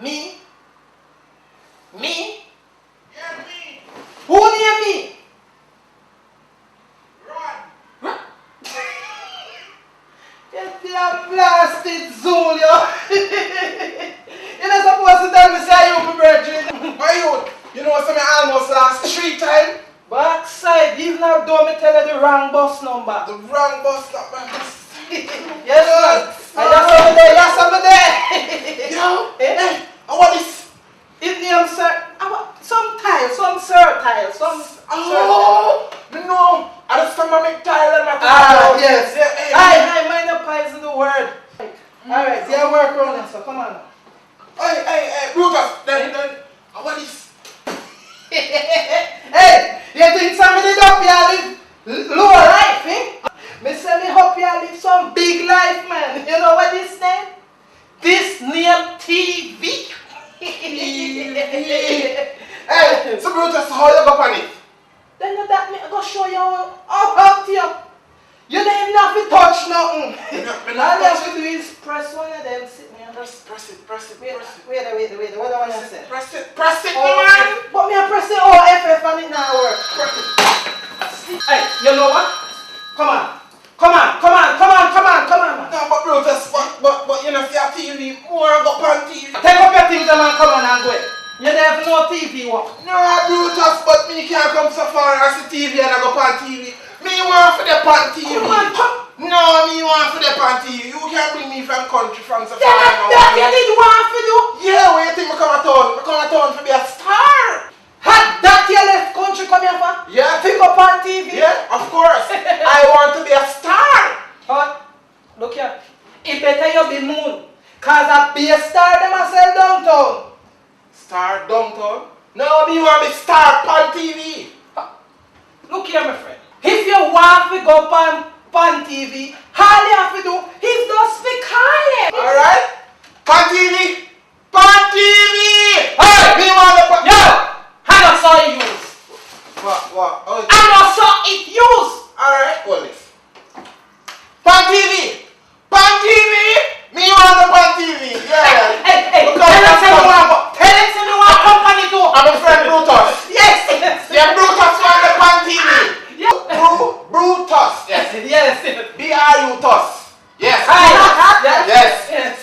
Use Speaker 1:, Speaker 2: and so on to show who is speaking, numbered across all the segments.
Speaker 1: Me? Me?
Speaker 2: Yeah, me.
Speaker 1: Who near me?
Speaker 2: Run.
Speaker 1: You a blasted Zul, yo. You're not supposed to tell me say you my virgin.
Speaker 2: Why you know what I almost lost 3 times?
Speaker 1: Backside, even though me tell you the wrong bus number.
Speaker 2: The wrong bus stop, man.
Speaker 1: Yes, sir. And that's over there, that's over there.
Speaker 2: Yo,
Speaker 1: Eh?
Speaker 2: hey, I want this.
Speaker 1: His name, sir. Some tile, some sir tile, some.
Speaker 2: Oh, no. I just come and make tile and my
Speaker 1: Ah, yes.
Speaker 2: Yeah, hey,
Speaker 1: Hi, mind the pies in the word. Alright, yeah, work around it, so come on.
Speaker 2: Hey, Brutus, then, I want this.
Speaker 1: Hey, you think somebody up here live low life, eh? Me say me hope you live some big life, man. You know what this name? This name TV.
Speaker 2: Hey, so Brutus, how you go on it?
Speaker 1: Then you that me go show you how up to you. You don't even have to touch nothing.
Speaker 2: Me
Speaker 1: All
Speaker 2: not
Speaker 1: you have
Speaker 2: touch
Speaker 1: to do is press one of them, sit me and
Speaker 2: Press it.
Speaker 1: wait, what do I want to say?
Speaker 2: Press it,
Speaker 1: Oh,
Speaker 2: man.
Speaker 1: but me I press the OFF and it now work. Hey, you know what? Come on, man.
Speaker 2: No, but Brutus, but you know, see a TV, more go on TV.
Speaker 1: Take up your things and come on and go. You don't have no TV work.
Speaker 2: No, Brutus, but me can't come so far as the TV and I go on TV. Me want for the pan TV.
Speaker 1: Come on, come.
Speaker 2: No, me want for the pan TV. You can't bring me from country from so far.
Speaker 1: That you did want for you.
Speaker 2: Yeah, where you think I come at town? I come at town to be a star.
Speaker 1: Had that you left country come here for?
Speaker 2: Yeah.
Speaker 1: Pick up on TV.
Speaker 2: Yeah, of course. I want to be a star.
Speaker 1: But look here. It better you be moon. Cause a be a star them a sell downtown.
Speaker 2: Star downtown? No, me want to be star pan TV.
Speaker 1: Look here, my friend. If you want to go pan TV, all you have to do is just be calling.
Speaker 2: Alright? Pan TV? Pan TV!
Speaker 1: Hey!
Speaker 2: Me want the pan.
Speaker 1: Yo! I don't saw it use.
Speaker 2: What? Oh,
Speaker 1: I don't saw it use.
Speaker 2: alright, hold this. Pan TV! Pan TV! Me want the pan TV. Yeah.
Speaker 1: Hey,
Speaker 2: Look
Speaker 1: tell
Speaker 2: how
Speaker 1: us you want company too.
Speaker 2: I'm a friend Brutus.
Speaker 1: Yes.
Speaker 2: Yeah, Brutus want the pan TV.
Speaker 1: Yeah.
Speaker 2: Brutus. Yes.
Speaker 1: Yes.
Speaker 2: B-R-U-TUS. Yes.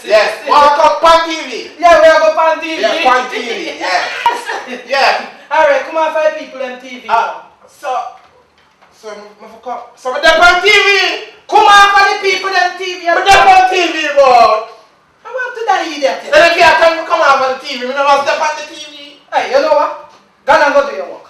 Speaker 1: Yes.
Speaker 2: Want to come pan TV?
Speaker 1: Yeah, we are go pan TV.
Speaker 2: Yeah, pan TV. Yeah. Yeah.
Speaker 1: Alright, come on, 5 people on TV.
Speaker 2: So me dey pan TV.
Speaker 1: Come on for the people on TV.
Speaker 2: Me dey pan TV, boy.
Speaker 1: I want to that idiot.
Speaker 2: Then if you have time to come out on the TV, me never step on the TV.
Speaker 1: Hey, you know what? Go and go do your work.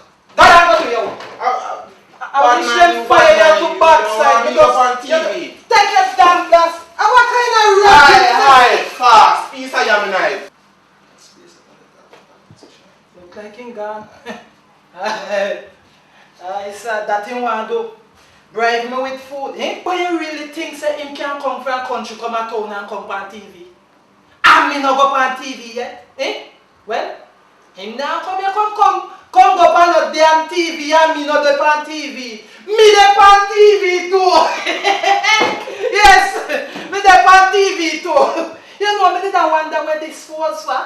Speaker 1: I wish them fire you to backside because
Speaker 2: TV.
Speaker 1: take your damn glass. And what kind of
Speaker 2: Hi, fast. Piece of yummy knife.
Speaker 1: Look like him gone. I said that him want to do. Bribe me with food. Eh? But you really think that him can come from a country, come to town and come on TV? And me not go on TV yet? Eh? Well, him now come here, come go on a damn TV and me not go on TV. Me dey on TV too. Yes, me dey on TV too. You know, me didn't wonder where this was for.